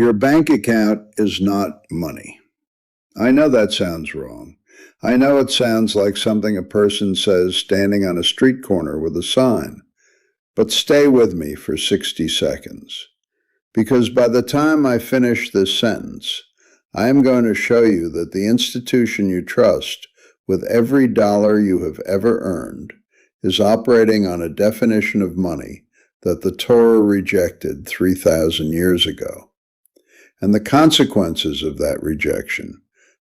Your bank account is not money. I know that sounds wrong. I know it sounds like something a person says standing on a street corner with a sign. But stay with me for 60 seconds. Because by the time I finish this sentence, I am going to show you that the institution you trust with every dollar you have ever earned is operating on a definition of money that the Torah rejected 3,000 years ago. And the consequences of that rejection,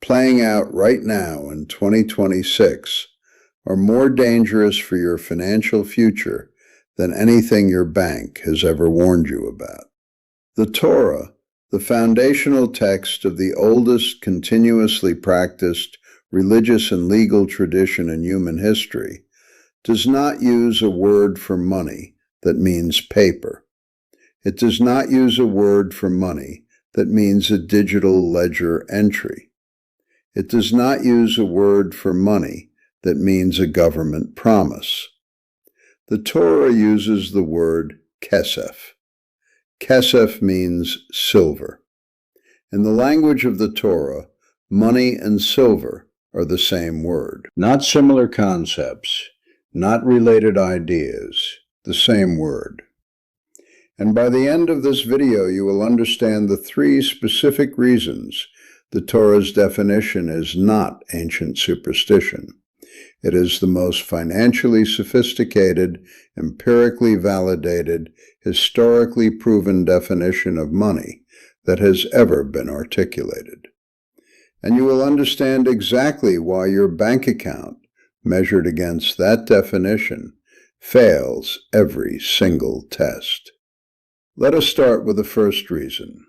playing out right now in 2026, are more dangerous for your financial future than anything your bank has ever warned you about. The Torah, the foundational text of the oldest continuously practiced religious and legal tradition in human history, does not use a word for money that means paper. It does not use a word for money that means a digital ledger entry. It does not use a word for money that means a government promise. The Torah uses the word kesef. Kesef means silver. In the language of the Torah, money and silver are the same word. Not similar concepts, not related ideas, the same word. And by the end of this video, you will understand the 3 specific reasons the Torah's definition is not ancient superstition. It is the most financially sophisticated, empirically validated, historically proven definition of money that has ever been articulated. And you will understand exactly why your bank account, measured against that definition, fails every single test. Let us start with the first reason.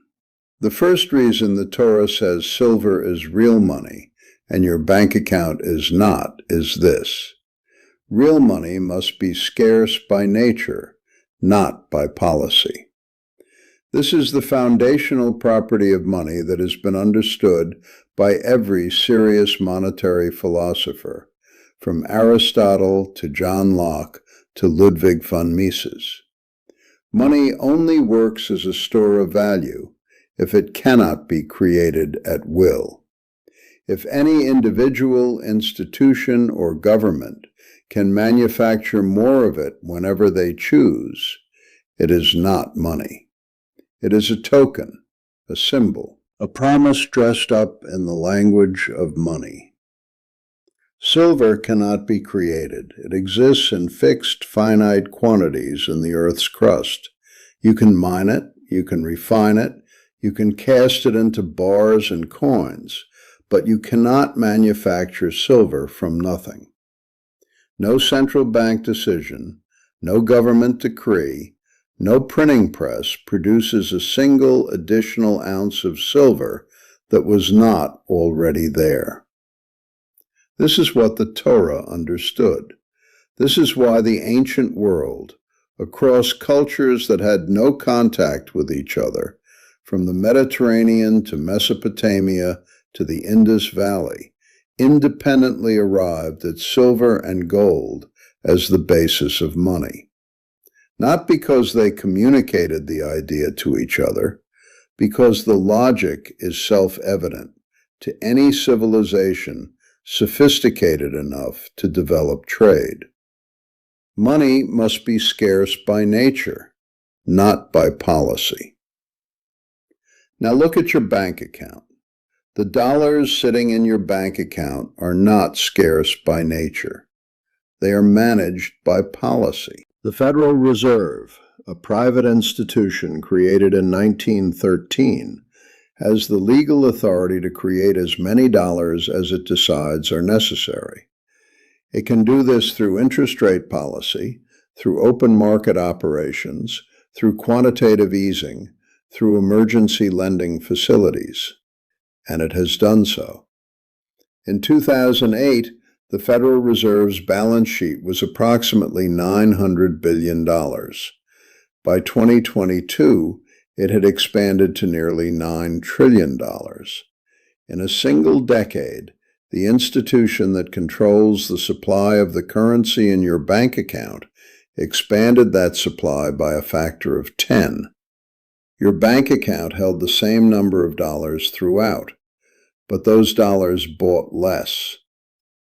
The first reason the Torah says silver is real money and your bank account is not is this. Real money must be scarce by nature, not by policy. This is the foundational property of money that has been understood by every serious monetary philosopher, from Aristotle to John Locke to Ludwig von Mises. Money only works as a store of value if it cannot be created at will. If any individual, institution, or government can manufacture more of it whenever they choose, it is not money. It is a token, a symbol, a promise dressed up in the language of money. Silver cannot be created. It exists in fixed, finite quantities in the Earth's crust. You can mine it, you can refine it, you can cast it into bars and coins, but you cannot manufacture silver from nothing. No central bank decision, no government decree, no printing press produces a single additional ounce of silver that was not already there. This is what the Torah understood. This is why the ancient world, across cultures that had no contact with each other, from the Mediterranean to Mesopotamia to the Indus Valley, independently arrived at silver and gold as the basis of money. Not because they communicated the idea to each other, because the logic is self-evident to any civilization sophisticated enough to develop trade. Money must be scarce by nature, not by policy. Now look at your bank account. The dollars sitting in your bank account are not scarce by nature. They are managed by policy. The Federal Reserve, a private institution created in 1913, has the legal authority to create as many dollars as it decides are necessary. It can do this through interest rate policy, through open market operations, through quantitative easing, through emergency lending facilities. And it has done so. In 2008, the Federal Reserve's balance sheet was approximately $900 billion. By 2022, it had expanded to nearly $9 trillion. In a single decade, the institution that controls the supply of the currency in your bank account expanded that supply by a factor of 10. Your bank account held the same number of dollars throughout, but those dollars bought less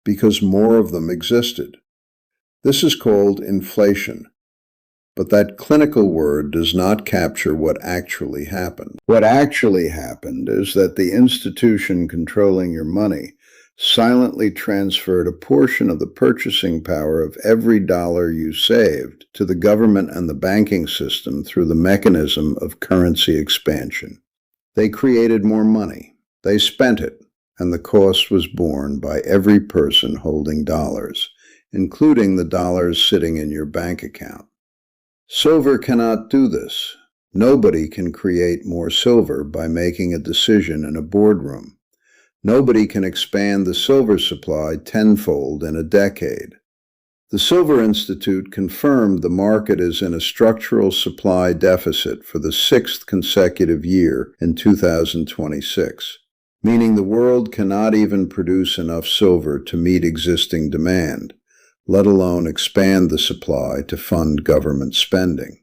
because more of them existed. This is called inflation, but that clinical word does not capture what actually happened. What actually happened is that the institution controlling your money silently transferred a portion of the purchasing power of every dollar you saved to the government and the banking system through the mechanism of currency expansion. They created more money, they spent it, and the cost was borne by every person holding dollars, including the dollars sitting in your bank account. Silver cannot do this. Nobody can create more silver by making a decision in a boardroom. Nobody can expand the silver supply tenfold in a decade. The Silver Institute confirmed the market is in a structural supply deficit for the 6th consecutive year in 2026, meaning the world cannot even produce enough silver to meet existing demand, let alone expand the supply to fund government spending.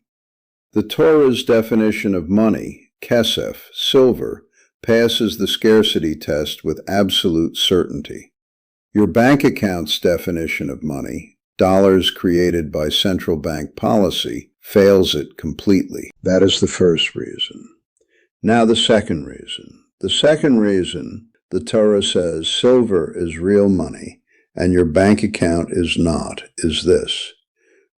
The Torah's definition of money, kesef, silver, passes the scarcity test with absolute certainty. Your bank account's definition of money, dollars created by central bank policy, fails it completely. That is the first reason. Now the second reason. The second reason the Torah says silver is real money and your bank account is not, is this.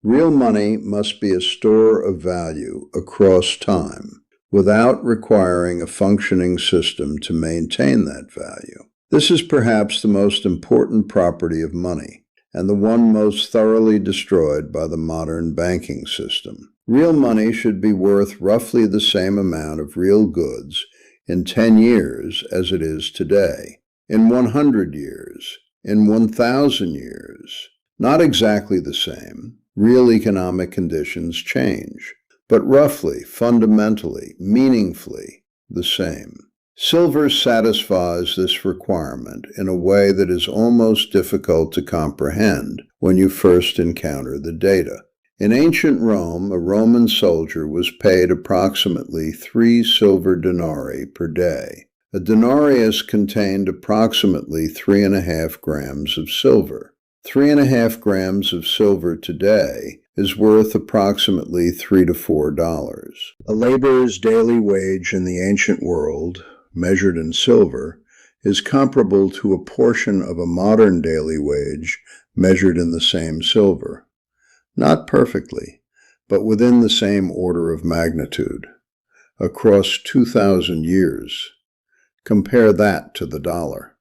Real money must be a store of value across time, without requiring a functioning system to maintain that value. This is perhaps the most important property of money, and the one most thoroughly destroyed by the modern banking system. Real money should be worth roughly the same amount of real goods in 10 years as it is today, in 100 years, in 1,000 years. Not exactly the same. Real economic conditions change, but roughly, fundamentally, meaningfully the same. Silver satisfies this requirement in a way that is almost difficult to comprehend when you first encounter the data. In ancient Rome, a Roman soldier was paid approximately 3 silver denarii per day. A denarius contained approximately 3.5 grams of silver. 3.5 grams of silver today is worth approximately $3 to $4. A laborer's daily wage in the ancient world, measured in silver, is comparable to a portion of a modern daily wage measured in the same silver. Not perfectly, but within the same order of magnitude, across 2,000 years. Compare that to the dollar.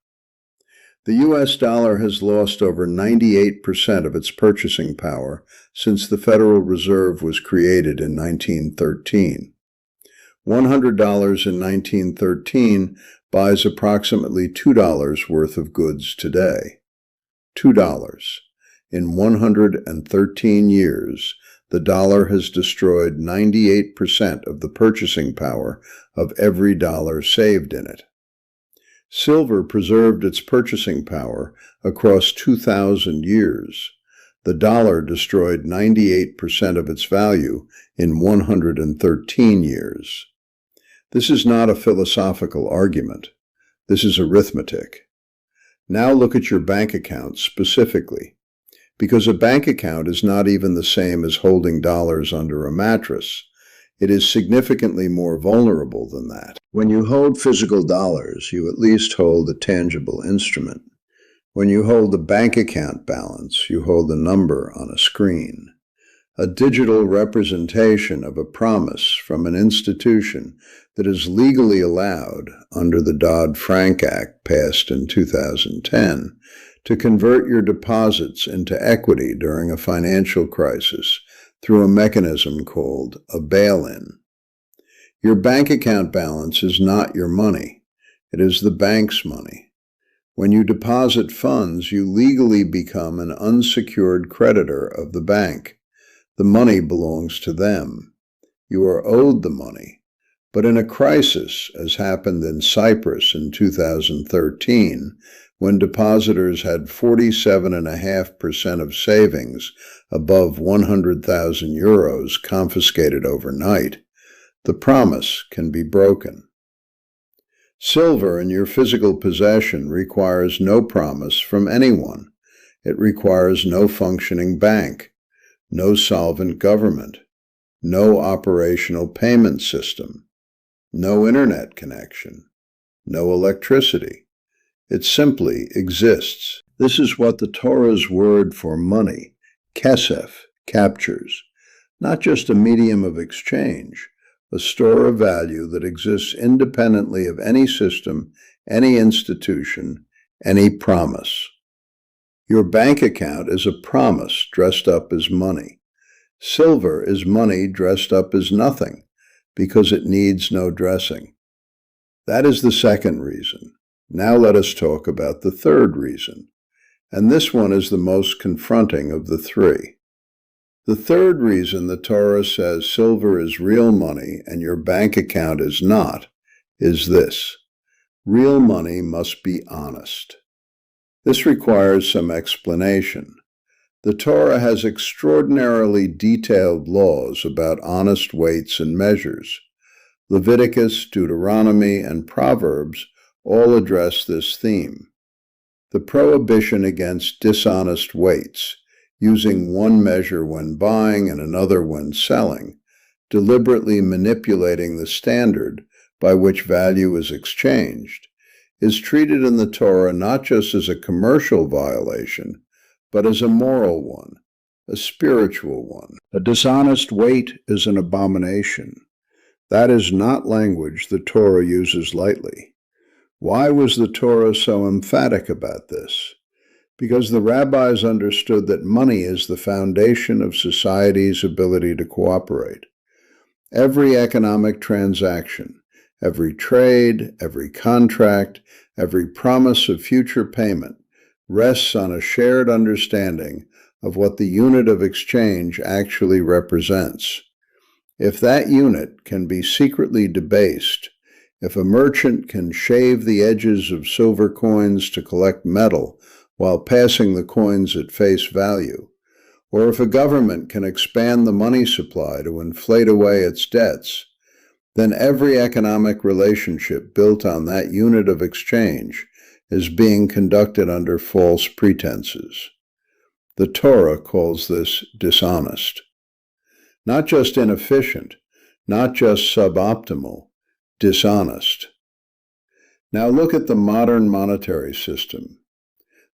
The U.S. dollar has lost over 98% of its purchasing power since the Federal Reserve was created in 1913. $100 in 1913 buys approximately $2 worth of goods today. $2. In 113 years, the dollar has destroyed 98% of the purchasing power of every dollar saved in it. Silver preserved its purchasing power across 2,000 years. The dollar destroyed 98% of its value in 113 years. This is not a philosophical argument. This is arithmetic. Now look at your bank account specifically, because a bank account is not even the same as holding dollars under a mattress. It is significantly more vulnerable than that. When you hold physical dollars, you at least hold a tangible instrument. When you hold a bank account balance, you hold a number on a screen. A digital representation of a promise from an institution that is legally allowed under the Dodd-Frank Act passed in 2010 to convert your deposits into equity during a financial crisis through a mechanism called a bail-in. Your bank account balance is not your money. It is the bank's money. When you deposit funds, you legally become an unsecured creditor of the bank. The money belongs to them. You are owed the money. But in a crisis, as happened in Cyprus in 2013, when depositors had 47.5% of savings above 100,000 euros confiscated overnight, The promise can be broken. Silver in your physical possession requires no promise from anyone. It requires no functioning bank, no solvent government, no operational payment system, no internet connection, no electricity. It simply exists. This is what the Torah's word for money, kesef, captures. Not just a medium of exchange, a store of value that exists independently of any system, any institution, any promise. Your bank account is a promise dressed up as money. Silver is money dressed up as nothing, because it needs no dressing. That is the second reason. Now let us talk about the third reason, and this one is the most confronting of the three. The third reason the Torah says silver is real money and your bank account is not, is this: real money must be honest. This requires some explanation. The Torah has extraordinarily detailed laws about honest weights and measures. Leviticus, Deuteronomy, and Proverbs all address this theme. The prohibition against dishonest weights, using one measure when buying and another when selling, deliberately manipulating the standard by which value is exchanged, is treated in the Torah not just as a commercial violation, but as a moral one, a spiritual one. A dishonest weight is an abomination. That is not language the Torah uses lightly. Why was the Torah so emphatic about this? Because the rabbis understood that money is the foundation of society's ability to cooperate. Every economic transaction, every trade, every contract, every promise of future payment rests on a shared understanding of what the unit of exchange actually represents. If that unit can be secretly debased, if a merchant can shave the edges of silver coins to collect metal while passing the coins at face value, or if a government can expand the money supply to inflate away its debts, then every economic relationship built on that unit of exchange is being conducted under false pretenses. The Torah calls this dishonest. Not just inefficient, not just suboptimal, dishonest. Now look at the modern monetary system.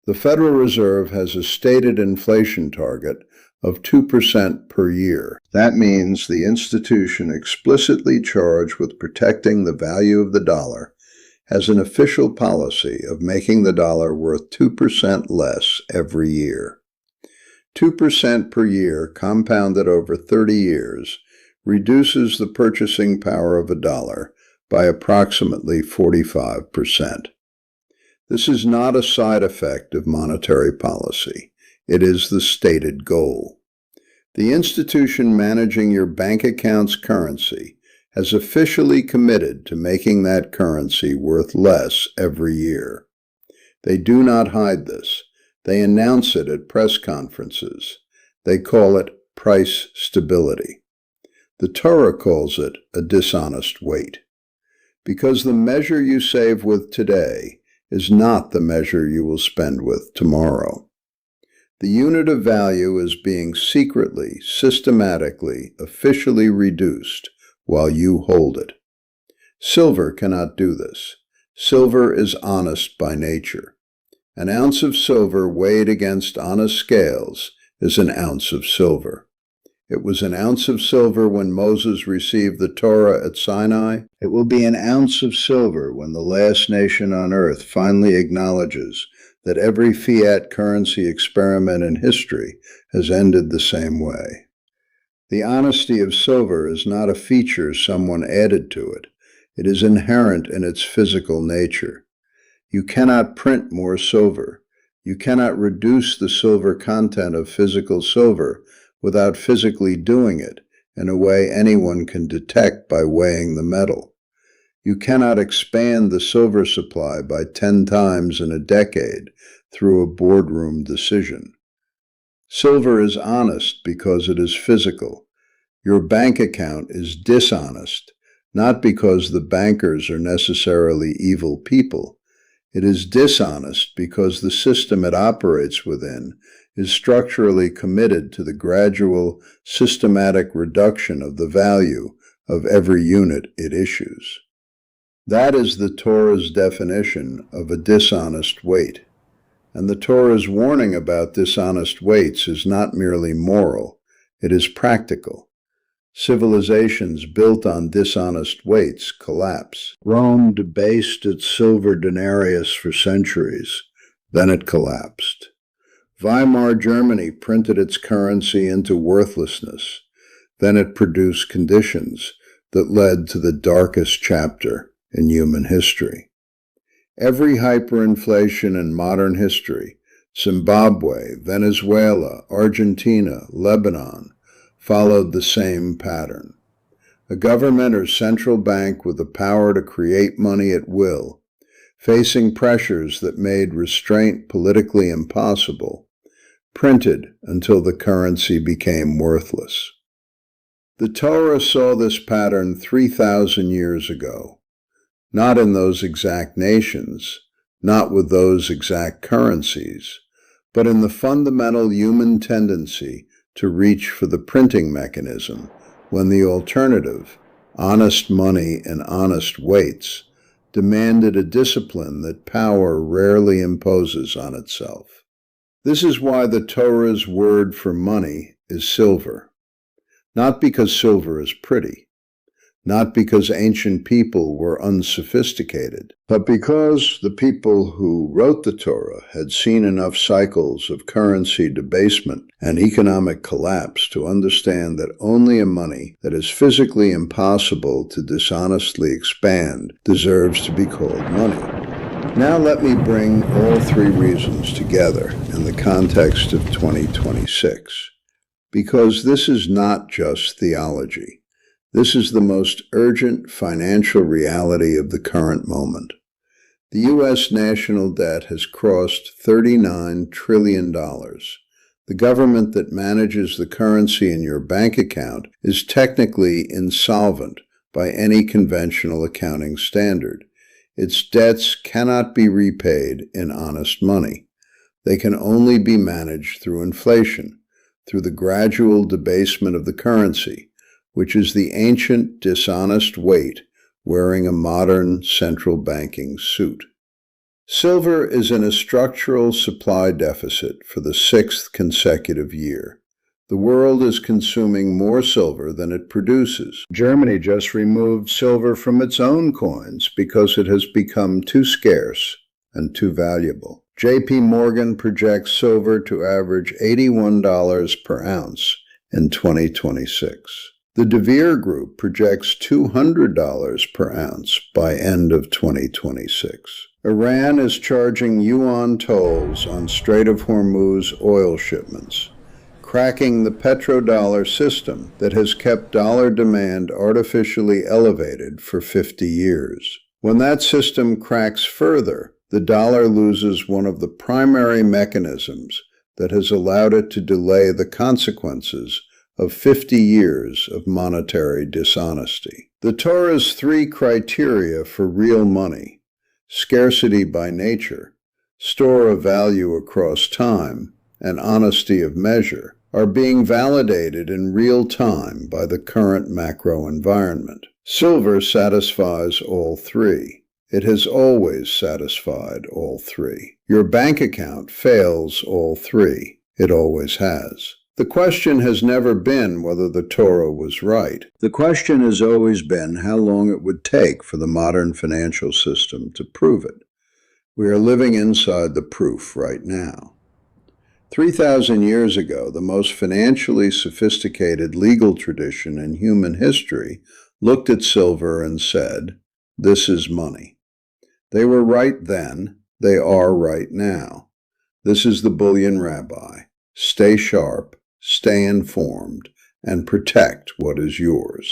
The Federal Reserve has a stated inflation target of 2% per year. That means the institution explicitly charged with protecting the value of the dollar has an official policy of making the dollar worth 2% less every year. 2% per year compounded over 30 years reduces the purchasing power of a dollar by approximately 45%. This is not a side effect of monetary policy. It is the stated goal. The institution managing your bank account's currency has officially committed to making that currency worth less every year. They do not hide this. They announce it at press conferences. They call it price stability. The Torah calls it a dishonest weight, because the measure you save with today is not the measure you will spend with tomorrow. The unit of value is being secretly, systematically, officially reduced while you hold it. Silver cannot do this. Silver is honest by nature. An ounce of silver weighed against honest scales is an ounce of silver. It was an ounce of silver when Moses received the Torah at Sinai. It will be an ounce of silver when the last nation on earth finally acknowledges that every fiat currency experiment in history has ended the same way. The honesty of silver is not a feature someone added to it. It is inherent in its physical nature. You cannot print more silver. You cannot reduce the silver content of physical silver without physically doing it in a way anyone can detect by weighing the metal. You cannot expand the silver supply by 10 times in a decade through a boardroom decision. Silver is honest because it is physical. Your bank account is dishonest not because the bankers are necessarily evil people. It is dishonest because the system it operates within is structurally committed to the gradual, systematic reduction of the value of every unit it issues. That is the Torah's definition of a dishonest weight. And the Torah's warning about dishonest weights is not merely moral, it is practical. Civilizations built on dishonest weights collapse. Rome debased its silver denarius for centuries, then it collapsed. Weimar Germany printed its currency into worthlessness, then it produced conditions that led to the darkest chapter in human history. Every hyperinflation in modern history, Zimbabwe, Venezuela, Argentina, Lebanon, followed the same pattern. A government or central bank with the power to create money at will, facing pressures that made restraint politically impossible, printed until the currency became worthless. The Torah saw this pattern 3,000 years ago. Not in those exact nations, not with those exact currencies, but in the fundamental human tendency to reach for the printing mechanism when the alternative, honest money and honest weights, demanded a discipline that power rarely imposes on itself. This is why the Torah's word for money is silver. Not because silver is pretty, not because ancient people were unsophisticated, but because the people who wrote the Torah had seen enough cycles of currency debasement and economic collapse to understand that only a money that is physically impossible to dishonestly expand deserves to be called money. Now let me bring all three reasons together in the context of 2026, because this is not just theology. This is the most urgent financial reality of the current moment. The U.S. national debt has crossed $39 trillion. The government that manages the currency in your bank account is technically insolvent by any conventional accounting standard. Its debts cannot be repaid in honest money. They can only be managed through inflation, through the gradual debasement of the currency, which is the ancient dishonest weight wearing a modern central banking suit. Silver is in a structural supply deficit for the 6th consecutive year. The world is consuming more silver than it produces. Germany just removed silver from its own coins because it has become too scarce and too valuable. J.P. Morgan projects silver to average $81 per ounce in 2026. The De Beer Group projects $200 per ounce by end of 2026. Iran is charging yuan tolls on Strait of Hormuz oil shipments, cracking the petrodollar system that has kept dollar demand artificially elevated for 50 years. When that system cracks further, the dollar loses one of the primary mechanisms that has allowed it to delay the consequences of 50 years of monetary dishonesty. The Torah's three criteria for real money, scarcity by nature, store of value across time, and honesty of measure, are being validated in real time by the current macro environment. Silver satisfies all three. It has always satisfied all three. Your bank account fails all three. It always has. The question has never been whether the Torah was right. The question has always been how long it would take for the modern financial system to prove it. We are living inside the proof right now. 3,000 years ago, the most financially sophisticated legal tradition in human history looked at silver and said, "This is money." They were right then, they are right now. This is the Bullion Rabbi. Stay sharp, stay informed, and protect what is yours.